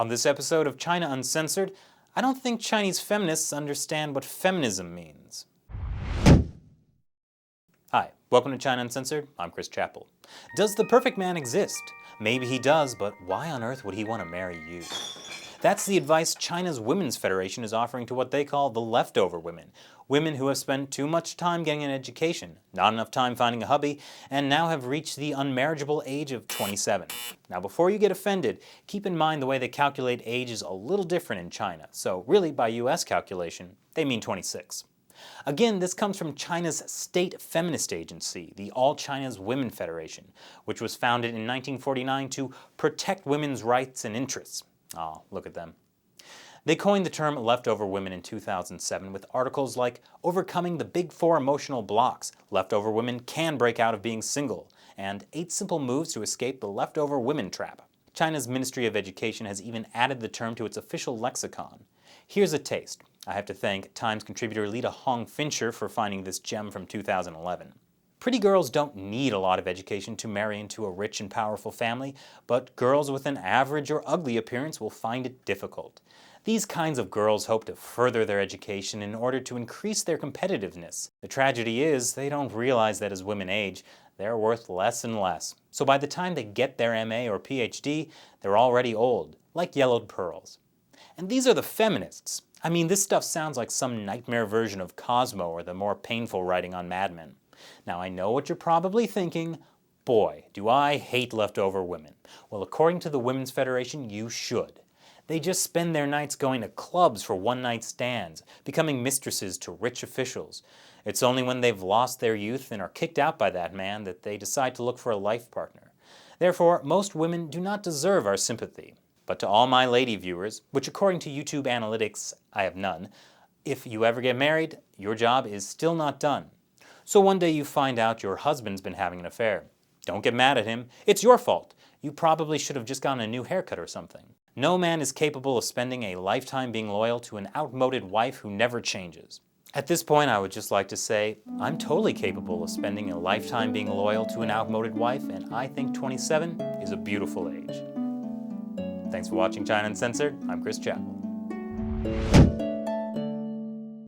On this episode of China Uncensored, I don't think Chinese feminists understand what feminism means. Hi, welcome to China Uncensored. I'm Chris Chappell. Does the perfect man exist? Maybe he does, but why on earth would he want to marry you? That's the advice China's Women's Federation is offering to what they call the leftover women. Women who have spent too much time getting an education, not enough time finding a hubby, and now have reached the unmarriageable age of 27. Now before you get offended, keep in mind the way they calculate age is a little different in China, so really by US calculation, they mean 26. Again, this comes from China's state feminist agency, the All China's Women Federation, which was founded in 1949 to protect women's rights and interests. Oh, look at them. They coined the term leftover women in 2007 with articles like Overcoming the Big Four Emotional Blocks, Leftover Women Can Break Out of Being Single, and 8 Simple Moves to Escape the Leftover Women Trap. China's Ministry of Education has even added the term to its official lexicon. Here's a taste. I have to thank Times contributor Lita Hong Fincher for finding this gem from 2011. Pretty girls don't need a lot of education to marry into a rich and powerful family, but girls with an average or ugly appearance will find it difficult. These kinds of girls hope to further their education in order to increase their competitiveness. The tragedy is, they don't realize that as women age, they're worth less and less. So by the time they get their MA or PhD, they're already old, like yellowed pearls. And these are the feminists. I mean, this stuff sounds like some nightmare version of Cosmo or the more painful writing on Mad Men. Now I know what you're probably thinking, boy, do I hate leftover women. Well, according to the Women's Federation, you should. They just spend their nights going to clubs for one-night stands, becoming mistresses to rich officials. It's only when they've lost their youth and are kicked out by that man that they decide to look for a life partner. Therefore, most women do not deserve our sympathy. But to all my lady viewers, which according to YouTube analytics, I have none, if you ever get married, your job is still not done. So one day you find out your husband's been having an affair. Don't get mad at him. It's your fault. You probably should have just gotten a new haircut or something. No man is capable of spending a lifetime being loyal to an outmoded wife who never changes. At this point, I would just like to say, I'm totally capable of spending a lifetime being loyal to an outmoded wife, and I think 27 is a beautiful age. Thanks for watching China Uncensored. I'm Chris Chappell.